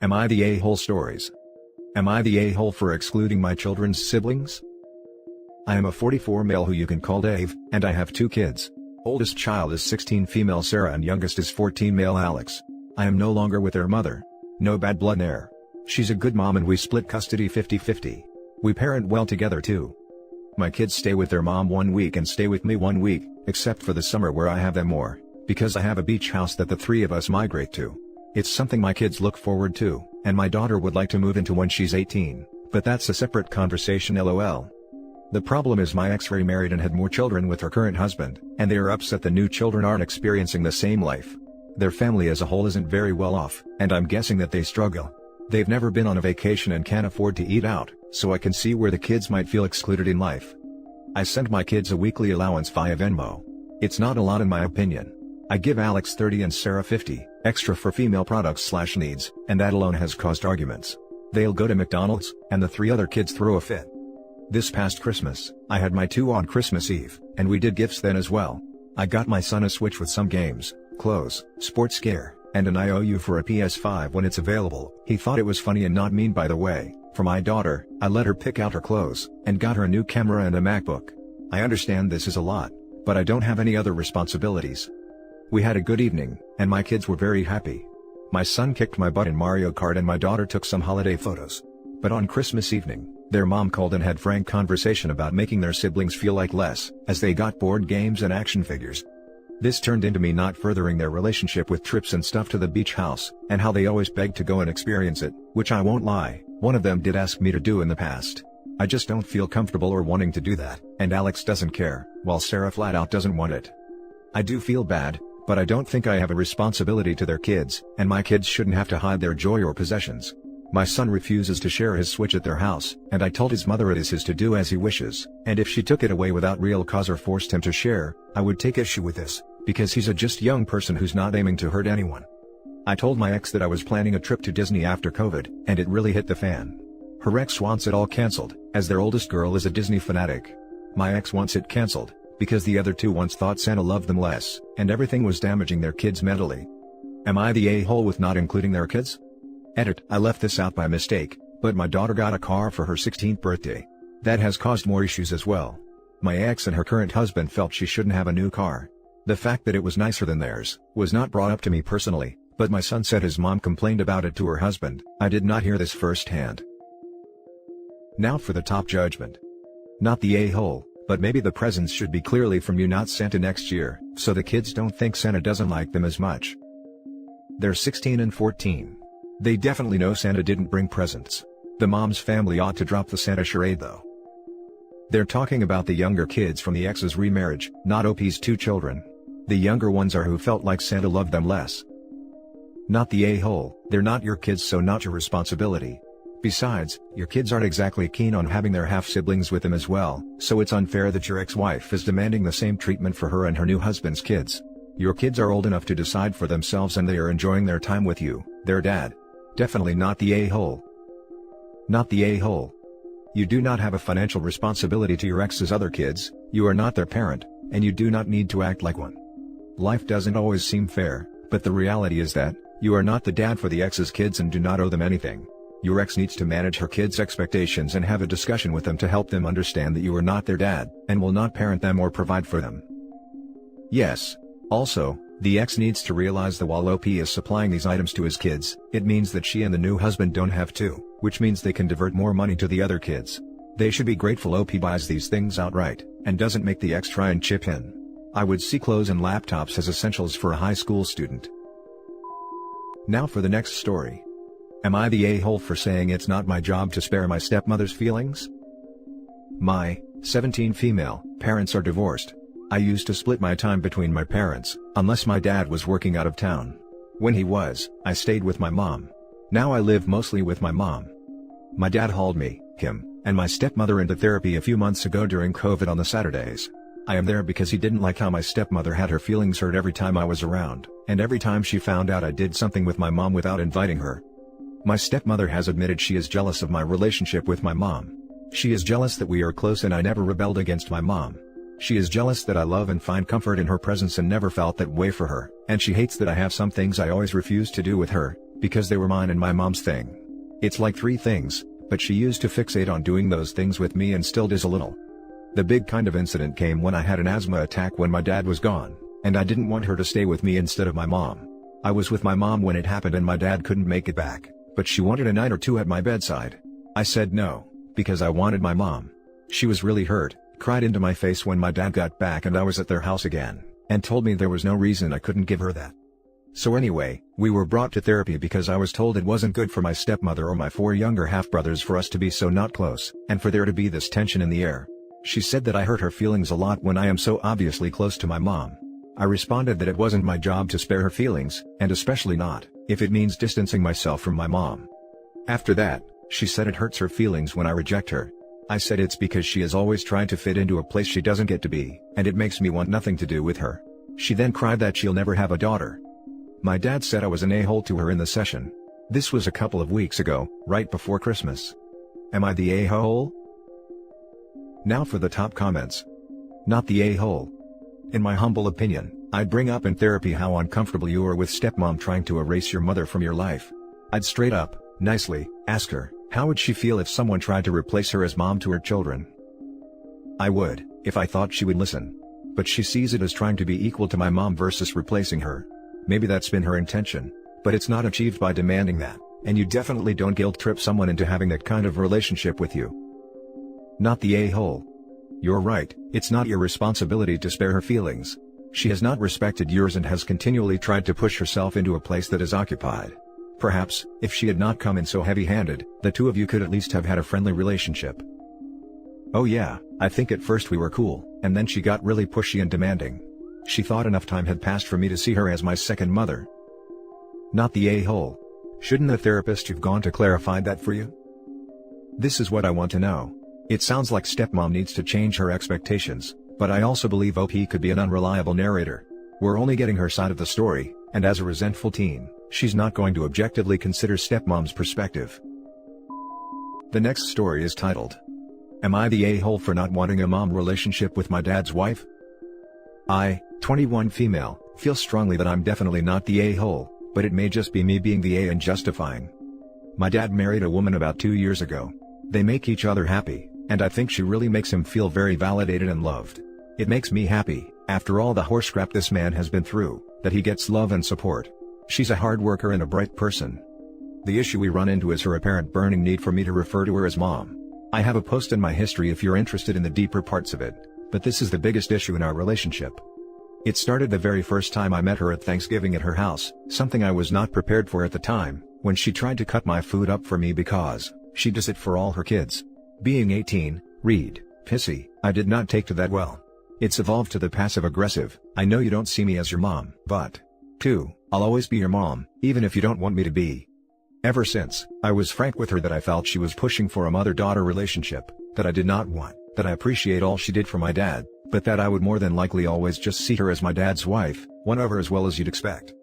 Am I the a-hole stories? Am I the a-hole for excluding my children's siblings? I am a 44 male who you can call Dave, and I have 2 kids. Oldest child is 16 female Sarah and youngest is 14 male Alex. I am no longer with their mother. No bad blood there. She's a good mom and we split custody 50-50. We parent well together too. My kids stay with their mom 1 week and stay with me 1 week, except for the summer where I have them more, because I have a beach house that the 3 of us migrate to. It's something my kids look forward to, and my daughter would like to move into when she's 18, but that's a separate conversation lol. The problem is my ex remarried and had more children with her current husband, and they are upset the new children aren't experiencing the same life. Their family as a whole isn't very well off, and I'm guessing that they struggle. They've never been on a vacation and can't afford to eat out, so I can see where the kids might feel excluded in life. I send my kids a weekly allowance via Venmo. It's not a lot in my opinion. I give Alex 30 and Sarah 50, extra for female products/needs, and that alone has caused arguments. They'll go to McDonald's, and the 3 other kids throw a fit. This past Christmas, I had my 2 on Christmas Eve, and we did gifts then as well. I got my son a Switch with some games, clothes, sports gear, and an IOU for a PS5 when it's available. He thought it was funny and not mean by the way. For my daughter, I let her pick out her clothes, and got her a new camera and a MacBook. I understand this is a lot, but I don't have any other responsibilities. We had a good evening, and my kids were very happy. My son kicked my butt in Mario Kart and my daughter took some holiday photos. But on Christmas evening, their mom called and had frank conversation about making their siblings feel like less, as they got board games and action figures. This turned into me not furthering their relationship with trips and stuff to the beach house, and how they always begged to go and experience it, which I won't lie, one of them did ask me to do in the past. I just don't feel comfortable or wanting to do that, and Alex doesn't care, while Sarah flat out doesn't want it. I do feel bad, but I don't think I have a responsibility to their kids, and my kids shouldn't have to hide their joy or possessions. My son refuses to share his Switch at their house, and I told his mother it is his to do as he wishes, and if she took it away without real cause or forced him to share, I would take issue with this, because he's a just young person who's not aiming to hurt anyone. I told my ex that I was planning a trip to Disney after COVID, and it really hit the fan. Her ex wants it all cancelled, as their oldest girl is a Disney fanatic. My ex wants it cancelled, because the other 2 once thought Santa loved them less, and everything was damaging their kids mentally. Am I the a-hole with not including their kids? Edit: I left this out by mistake, but my daughter got a car for her 16th birthday. That has caused more issues as well. My ex and her current husband felt she shouldn't have a new car. The fact that it was nicer than theirs was not brought up to me personally, but my son said his mom complained about it to her husband. I did not hear this firsthand. Now for the top judgment. Not the a-hole, but maybe the presents should be clearly from you, not Santa next year, so the kids don't think Santa doesn't like them as much. They're 16 and 14. They definitely know Santa didn't bring presents. The mom's family ought to drop the Santa charade though. They're talking about the younger kids from the ex's remarriage, not OP's 2 children. The younger ones are who felt like Santa loved them less. Not the a-hole, they're not your kids, so not your responsibility. Besides, your kids aren't exactly keen on having their half-siblings with them as well, so it's unfair that your ex-wife is demanding the same treatment for her and her new husband's kids. Your kids are old enough to decide for themselves and they are enjoying their time with you, their dad. Definitely not the a-hole. Not the a-hole. You do not have a financial responsibility to your ex's other kids, you are not their parent, and you do not need to act like one. Life doesn't always seem fair, but the reality is that, you are not the dad for the ex's kids and do not owe them anything. Your ex needs to manage her kids' expectations and have a discussion with them to help them understand that you are not their dad, and will not parent them or provide for them. Yes. Also, the ex needs to realize that while OP is supplying these items to his kids, it means that she and the new husband don't have to, which means they can divert more money to the other kids. They should be grateful OP buys these things outright, and doesn't make the ex try and chip in. I would see clothes and laptops as essentials for a high school student. Now for the next story. Am I the a-hole for saying it's not my job to spare my stepmother's feelings? My 17 female parents are divorced. I used to split my time between my parents, unless my dad was working out of town. When he was, I stayed with my mom. Now I live mostly with my mom. My dad hauled me, him, and my stepmother into therapy a few months ago during COVID on the Saturdays. I am there because he didn't like how my stepmother had her feelings hurt every time I was around, and every time she found out I did something with my mom without inviting her. My stepmother has admitted she is jealous of my relationship with my mom. She is jealous that we are close and I never rebelled against my mom. She is jealous that I love and find comfort in her presence and never felt that way for her, and she hates that I have some things I always refuse to do with her, because they were mine and my mom's thing. It's like 3 things, but she used to fixate on doing those things with me and still does a little. The big kind of incident came when I had an asthma attack when my dad was gone, and I didn't want her to stay with me instead of my mom. I was with my mom when it happened and my dad couldn't make it back, but she wanted a night or 2 at my bedside. I said no, because I wanted my mom. She was really hurt, cried into my face when my dad got back and I was at their house again, and told me there was no reason I couldn't give her that. So anyway, we were brought to therapy because I was told it wasn't good for my stepmother or my 4 younger half-brothers for us to be so not close, and for there to be this tension in the air. She said that I hurt her feelings a lot when I am so obviously close to my mom. I responded that it wasn't my job to spare her feelings, and especially not, if it means distancing myself from my mom. After that, she said it hurts her feelings when I reject her. I said it's because she is always trying to fit into a place she doesn't get to be, and it makes me want nothing to do with her. She then cried that she'll never have a daughter. My dad said I was an a-hole to her in the session. This was a couple of weeks ago, right before Christmas. Am I the a-hole? Now for the top comments. Not the a-hole. In my humble opinion, I'd bring up in therapy how uncomfortable you are with stepmom trying to erase your mother from your life. I'd straight up, nicely, ask her, how would she feel if someone tried to replace her as mom to her children? I would, if I thought she would listen. But she sees it as trying to be equal to my mom versus replacing her. Maybe that's been her intention, but it's not achieved by demanding that, and you definitely don't guilt trip someone into having that kind of relationship with you. Not the a-hole. You're right, it's not your responsibility to spare her feelings. She has not respected yours and has continually tried to push herself into a place that is occupied. Perhaps, if she had not come in so heavy-handed, the 2 of you could at least have had a friendly relationship. Oh yeah, I think at first we were cool, and then she got really pushy and demanding. She thought enough time had passed for me to see her as my second mother. Not the a-hole. Shouldn't the therapist you've gone to clarify that for you? This is what I want to know. It sounds like stepmom needs to change her expectations, but I also believe OP could be an unreliable narrator. We're only getting her side of the story, and as a resentful teen, she's not going to objectively consider stepmom's perspective. The next story is titled, Am I the a-hole for not wanting a mom relationship with my dad's wife? I, 21 female, feel strongly that I'm definitely not the a-hole, but it may just be me being the a and justifying. My dad married a woman about 2 years ago. They make each other happy, and I think she really makes him feel very validated and loved. It makes me happy, after all the horse crap this man has been through, that he gets love and support. She's a hard worker and a bright person. The issue we run into is her apparent burning need for me to refer to her as mom. I have a post in my history if you're interested in the deeper parts of it, but this is the biggest issue in our relationship. It started the very first time I met her at Thanksgiving at her house, something I was not prepared for at the time, when she tried to cut my food up for me because she does it for all her kids. Being 18, pissy, I did not take to that well. It's evolved to the passive-aggressive, I know you don't see me as your mom, but 2, I'll always be your mom, even if you don't want me to be. Ever since, I was frank with her that I felt she was pushing for a mother-daughter relationship, that I did not want, that I appreciate all she did for my dad, but that I would more than likely always just see her as my dad's wife, one of her as well as you'd expect.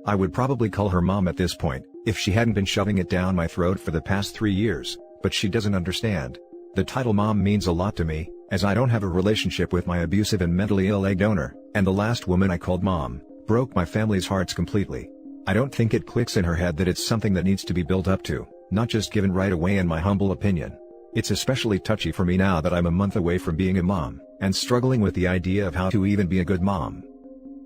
I would probably call her mom at this point, if she hadn't been shoving it down my throat for the past 3 years, but she doesn't understand. The title mom means a lot to me, as I don't have a relationship with my abusive and mentally ill egg donor, and the last woman I called mom broke my family's hearts completely. I don't think it clicks in her head that it's something that needs to be built up to, not just given right away in my humble opinion. It's especially touchy for me now that I'm a month away from being a mom, and struggling with the idea of how to even be a good mom.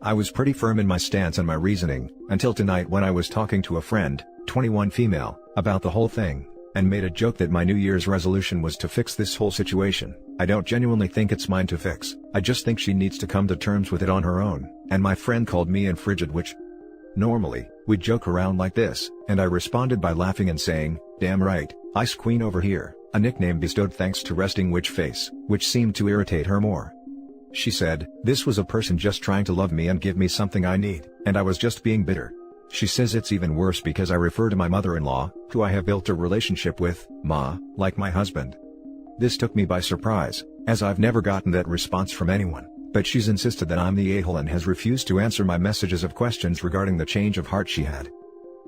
I was pretty firm in my stance and my reasoning, until tonight when I was talking to a friend, 21 female, about the whole thing, and made a joke that my New Year's resolution was to fix this whole situation. I don't genuinely think it's mine to fix, I just think she needs to come to terms with it on her own, and my friend called me in frigid, which normally, we joke around like this, and I responded by laughing and saying, "Damn right, Ice Queen over here," a nickname bestowed thanks to resting witch face, which seemed to irritate her more. She said, this was a person just trying to love me and give me something I need, and I was just being bitter. She says it's even worse because I refer to my mother-in-law, who I have built a relationship with, Ma, like my husband. This took me by surprise, as I've never gotten that response from anyone, but she's insisted that I'm the a-hole and has refused to answer my messages of questions regarding the change of heart she had.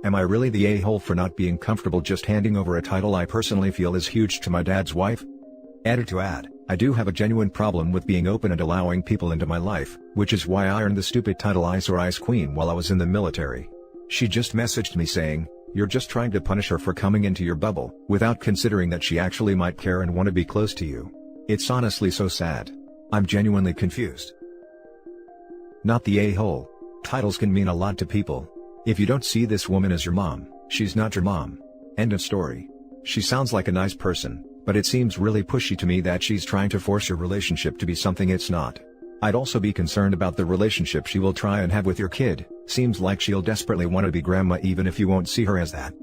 Am I really the a-hole for not being comfortable just handing over a title I personally feel is huge to my dad's wife? Added to add, I do have a genuine problem with being open and allowing people into my life, which is why I earned the stupid title Ice or Ice Queen while I was in the military. She just messaged me saying, You're just trying to punish her for coming into your bubble, without considering that she actually might care and want to be close to you. It's honestly so sad. I'm genuinely confused. Not the a-hole. Titles can mean a lot to people. If you don't see this woman as your mom, she's not your mom. End of story. She sounds like a nice person, but it seems really pushy to me that she's trying to force your relationship to be something it's not. I'd also be concerned about the relationship she will try and have with your kid. Seems like she'll desperately want to be grandma even if you won't see her as that.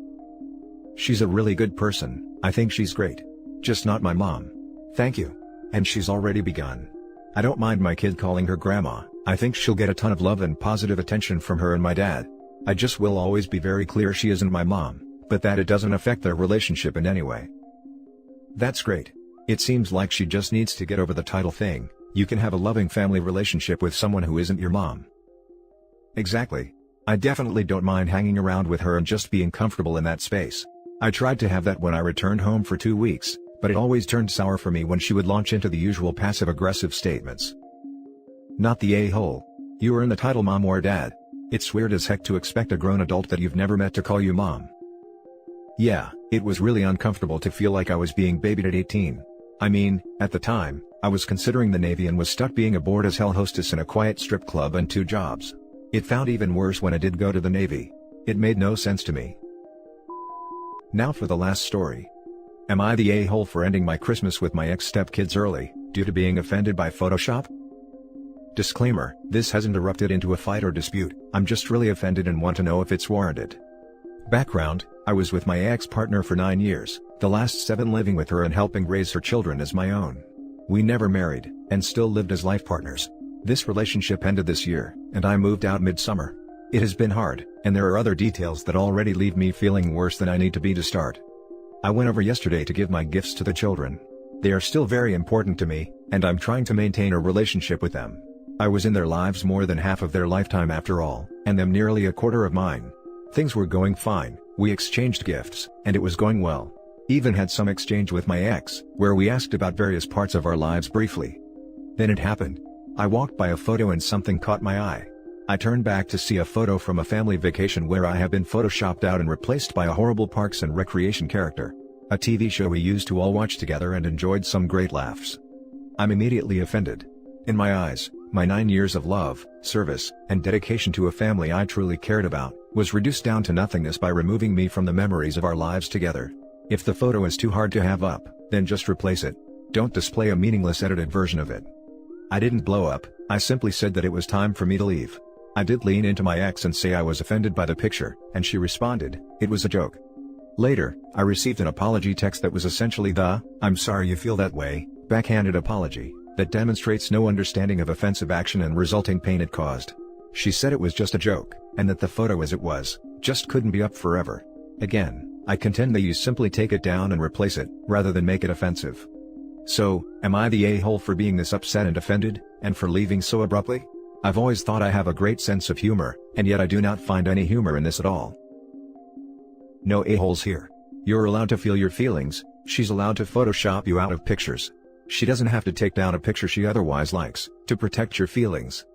She's a really good person, I think she's great. Just not my mom. Thank you. And she's already begun. I don't mind my kid calling her grandma, I think she'll get a ton of love and positive attention from her and my dad. I just will always be very clear she isn't my mom, but that it doesn't affect their relationship in any way. That's great. It seems like she just needs to get over the title thing. You can have a loving family relationship with someone who isn't your mom. Exactly. I definitely don't mind hanging around with her and just being comfortable in that space. I tried to have that when I returned home for 2 weeks, but it always turned sour for me when she would launch into the usual passive-aggressive statements. Not the a-hole. You are in the title mom or dad. It's weird as heck to expect a grown adult that you've never met to call you mom. Yeah, it was really uncomfortable to feel like I was being babied at 18. I mean, at the time, I was considering the Navy and was stuck being a bored-as-hell hostess in a quiet strip club and 2 jobs. It found even worse when I did go to the Navy. It made no sense to me. Now for the last story. Am I the a-hole for ending my Christmas with my ex-stepkids early, due to being offended by Photoshop? Disclaimer, this hasn't erupted into a fight or dispute, I'm just really offended and want to know if it's warranted. Background, I was with my ex-partner for 9 years, the last 7 living with her and helping raise her children as my own. We never married, and still lived as life partners. This relationship ended this year, and I moved out mid-summer. It has been hard, and there are other details that already leave me feeling worse than I need to be to start. I went over yesterday to give my gifts to the children. They are still very important to me, and I'm trying to maintain a relationship with them. I was in their lives more than half of their lifetime after all, and them nearly a quarter of mine. Things were going fine, we exchanged gifts, and it was going well. Even had some exchange with my ex, where we asked about various parts of our lives briefly. Then it happened. I walked by a photo and something caught my eye. I turned back to see a photo from a family vacation where I have been photoshopped out and replaced by a horrible Parks and Recreation character. A TV show we used to all watch together and enjoyed some great laughs. I'm immediately offended. In my eyes, my 9 years of love, service, and dedication to a family I truly cared about, was reduced down to nothingness by removing me from the memories of our lives together. If the photo is too hard to have up, then just replace it. Don't display a meaningless edited version of it. I didn't blow up, I simply said that it was time for me to leave. I did lean into my ex and say I was offended by the picture, and she responded, it was a joke. Later, I received an apology text that was essentially the, I'm sorry you feel that way, backhanded apology, that demonstrates no understanding of offensive action and resulting pain it caused. She said it was just a joke, and that the photo as it was, just couldn't be up forever. Again, I contend that you simply take it down and replace it, rather than make it offensive. So, am I the a-hole for being this upset and offended, and for leaving so abruptly? I've always thought I have a great sense of humor, and yet I do not find any humor in this at all. No a-holes here. You're allowed to feel your feelings, she's allowed to Photoshop you out of pictures. She doesn't have to take down a picture she otherwise likes, to protect your feelings.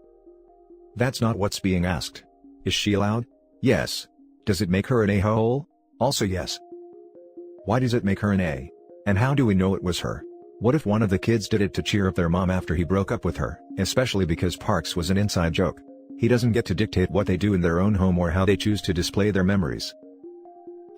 That's not what's being asked. Is she allowed? Yes. Does it make her an a-hole? Also yes. Why does it make her an a? And how do we know it was her? What if one of the kids did it to cheer up their mom after he broke up with her, especially because Parks was an inside joke? He doesn't get to dictate what they do in their own home or how they choose to display their memories.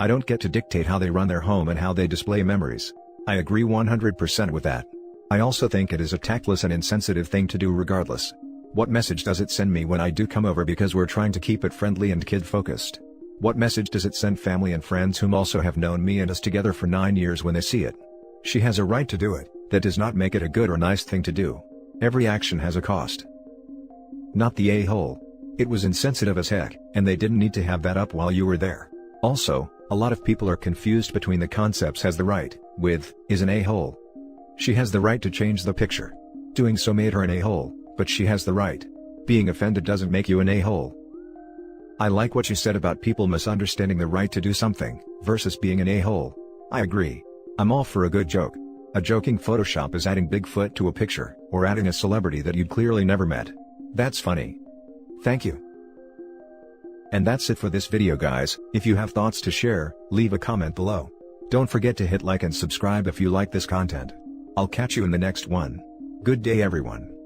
I don't get to dictate how they run their home and how they display memories. I agree 100% with that. I also think it is a tactless and insensitive thing to do regardless. What message does it send me when I do come over because we're trying to keep it friendly and kid-focused? What message does it send family and friends whom also have known me and us together for 9 years when they see it? She has a right to do it, that does not make it a good or nice thing to do. Every action has a cost. Not the a-hole. It was insensitive as heck, and they didn't need to have that up while you were there. Also, a lot of people are confused between the concepts has the right, with, is an a-hole. She has the right to change the picture. Doing so made her an a-hole, but she has the right. Being offended doesn't make you an a-hole. I like what you said about people misunderstanding the right to do something, versus being an a-hole. I agree. I'm all for a good joke. A joking Photoshop is adding Bigfoot to a picture, or adding a celebrity that you'd clearly never met. That's funny. Thank you. And that's it for this video guys. If you have thoughts to share, leave a comment below. Don't forget to hit like and subscribe if you like this content. I'll catch you in the next one. Good day everyone.